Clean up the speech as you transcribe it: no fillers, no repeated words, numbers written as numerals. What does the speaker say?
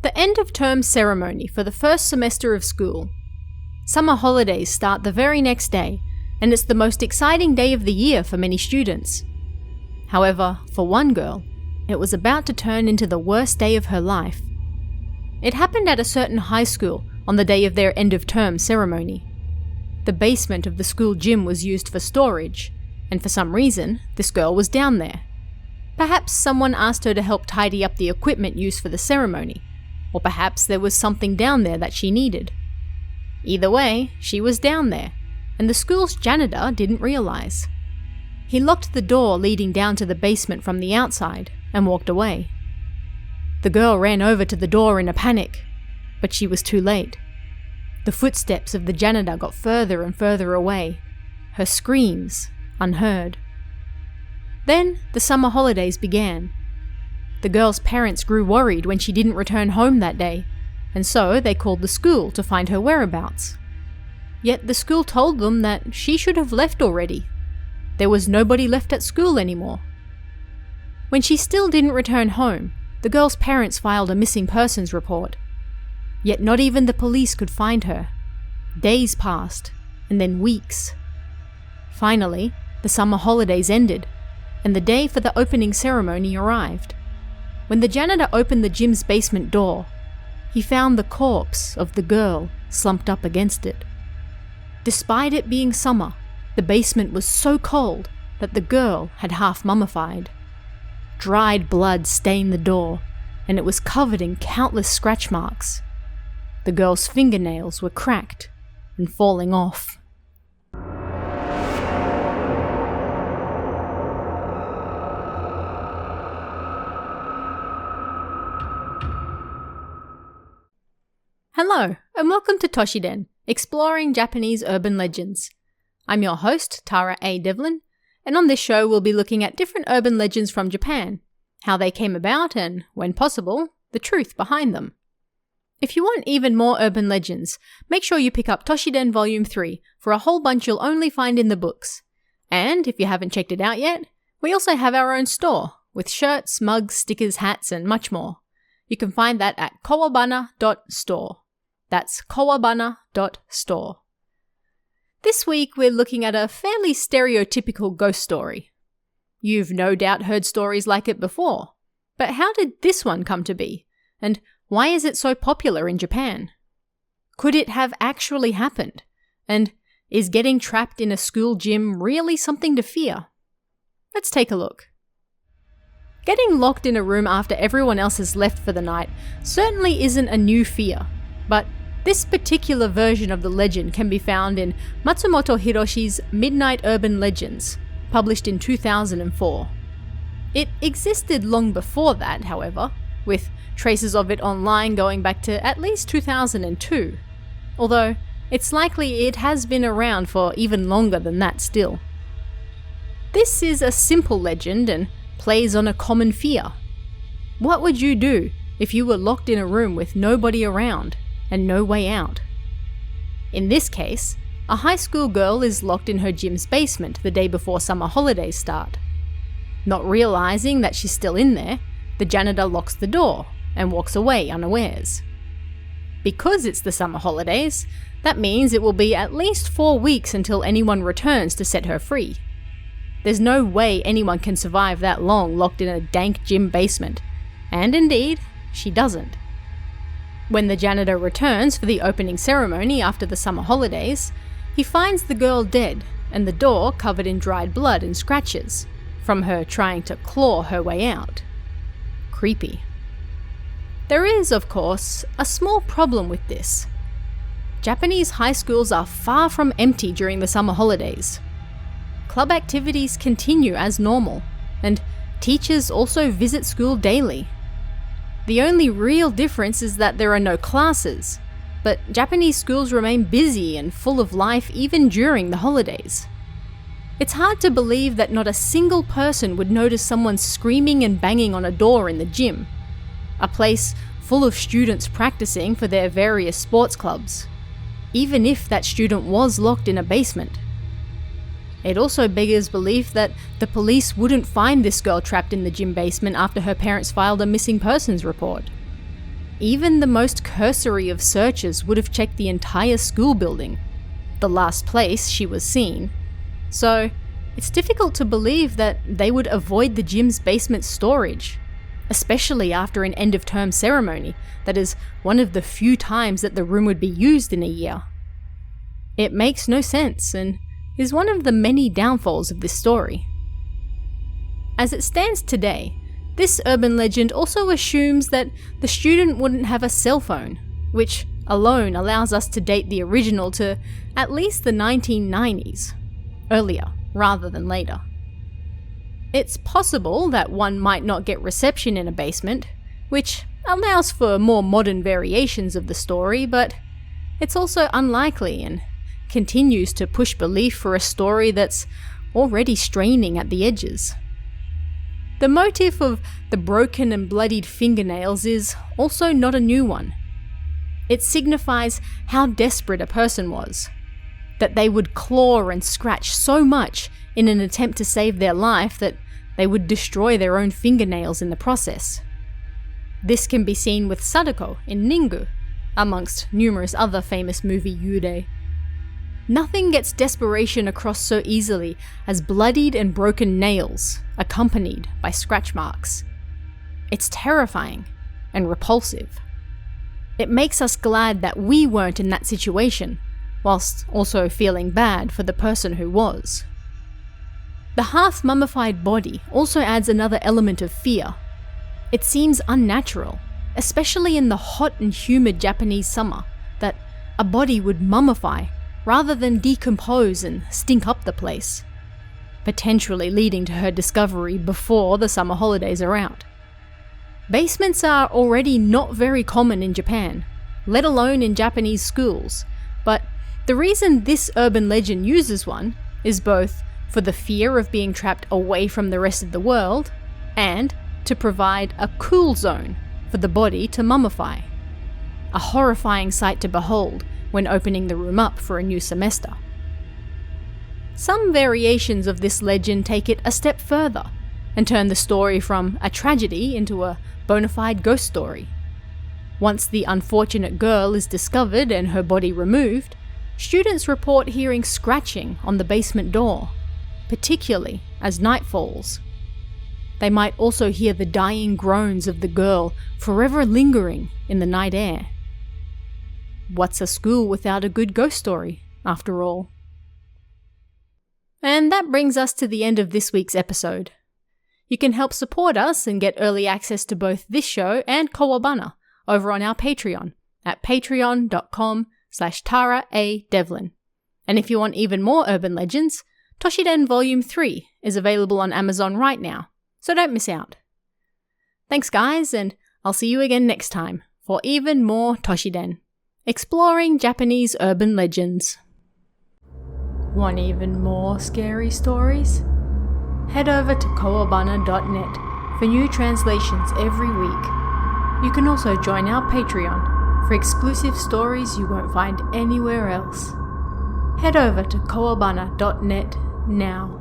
The end of term ceremony for the first semester of school. Summer holidays start the very next day, and it's the most exciting day of the year for many students. However, for one girl, it was about to turn into the worst day of her life. It happened at a certain high school on the day of their end of term ceremony. The basement of the school gym was used for storage, and for some reason, this girl was down there. Perhaps someone asked her to help tidy up the equipment used for the ceremony, or perhaps there was something down there that she needed. Either way, she was down there, and the school's janitor didn't realize. He locked the door leading down to the basement from the outside and walked away. The girl ran over to the door in a panic, but she was too late. The footsteps of the janitor got further and further away, her screams unheard. Then the summer holidays began. The girl's parents grew worried when she didn't return home that day, and so they called the school to find her whereabouts. Yet the school told them that she should have left already. There was nobody left at school anymore. When she still didn't return home, the girl's parents filed a missing persons report. Yet not even the police could find her. Days passed, and then weeks. Finally, the summer holidays ended, and the day for the opening ceremony arrived. When the janitor opened the gym's basement door, he found the corpse of the girl slumped up against it. Despite it being summer, the basement was so cold that the girl had half mummified. Dried blood stained the door, and it was covered in countless scratch marks. The girl's fingernails were cracked and falling off. Hello, and welcome to Toshiden, exploring Japanese urban legends. I'm your host, Tara A. Devlin, and on this show we'll be looking at different urban legends from Japan, how they came about and, when possible, the truth behind them. If you want even more urban legends, make sure you pick up Toshiden Volume 3 for a whole bunch you'll only find in the books. And if you haven't checked it out yet, we also have our own store, with shirts, mugs, stickers, hats, and much more. You can find that at kawabana.store. That's kawabana.store. This week we're looking at a fairly stereotypical ghost story. You've no doubt heard stories like it before, but how did this one come to be? And why is it so popular in Japan? Could it have actually happened? And is getting trapped in a school gym really something to fear? Let's take a look. Getting locked in a room after everyone else has left for the night certainly isn't a new fear, but this particular version of the legend can be found in Matsumoto Hiroshi's Midnight Urban Legends, published in 2004. It existed long before that, however, with traces of it online going back to at least 2002, although it's likely it has been around for even longer than that still. This is a simple legend and plays on a common fear. What would you do if you were locked in a room with nobody around and no way out? In this case, a high school girl is locked in her gym's basement the day before summer holidays start. Not realizing that she's still in there, the janitor locks the door and walks away unawares. Because it's the summer holidays, that means it will be at least 4 weeks until anyone returns to set her free. There's no way anyone can survive that long locked in a dank gym basement, and indeed, she doesn't. When the janitor returns for the opening ceremony after the summer holidays, he finds the girl dead and the door covered in dried blood and scratches, from her trying to claw her way out. Creepy. There is, of course, a small problem with this. Japanese high schools are far from empty during the summer holidays. Club activities continue as normal, and teachers also visit school daily. The only real difference is that there are no classes, but Japanese schools remain busy and full of life even during the holidays. It's hard to believe that not a single person would notice someone screaming and banging on a door in the gym, a place full of students practicing for their various sports clubs, even if that student was locked in a basement. It also beggars belief that the police wouldn't find this girl trapped in the gym basement after her parents filed a missing persons report. even the most cursory of searches would have checked the entire school building, the last place she was seen. So it's difficult to believe that they would avoid the gym's basement storage, especially after an end-of-term ceremony that is one of the few times that the room would be used in a year. It makes no sense and is one of the many downfalls of this story. As it stands today, this urban legend also assumes that the student wouldn't have a cell phone, which alone allows us to date the original to at least the 1990s, earlier rather than later. It's possible that one might not get reception in a basement, which allows for more modern variations of the story, but it's also unlikely and continues to push belief for a story that's already straining at the edges. The motif of the broken and bloodied fingernails is also not a new one. It signifies how desperate a person was, that they would claw and scratch so much in an attempt to save their life that they would destroy their own fingernails in the process. This can be seen with Sadako in Ningu, amongst numerous other famous movie yurei. Nothing gets desperation across so easily as bloodied and broken nails, accompanied by scratch marks. It's terrifying and repulsive. It makes us glad that we weren't in that situation, whilst also feeling bad for the person who was. The half-mummified body also adds another element of fear. It seems unnatural, especially in the hot and humid Japanese summer, that a body would mummify rather than decompose and stink up the place, potentially leading to her discovery before the summer holidays are out. Basements are already not very common in Japan, let alone in Japanese schools, but the reason this urban legend uses one is both for the fear of being trapped away from the rest of the world, and to provide a cool zone for the body to mummify. A horrifying sight to behold when opening the room up for a new semester. Some variations of this legend take it a step further and turn the story from a tragedy into a bona fide ghost story. Once the unfortunate girl is discovered and her body removed, students report hearing scratching on the basement door, particularly as night falls. They might also hear the dying groans of the girl forever lingering in the night air. What's a school without a good ghost story, after all? And that brings us to the end of this week's episode. You can help support us and get early access to both this show and Kawabana over on our Patreon at patreon.com/TaraADevlin. And if you want even more urban legends, Toshiden Volume 3 is available on Amazon right now, so don't miss out. Thanks guys, and I'll see you again next time for even more Toshiden, exploring Japanese urban legends. Want even more scary stories? Head over to kawabana.net for new translations every week. You can also join our Patreon for exclusive stories you won't find anywhere else. Head over to kawabana.net now.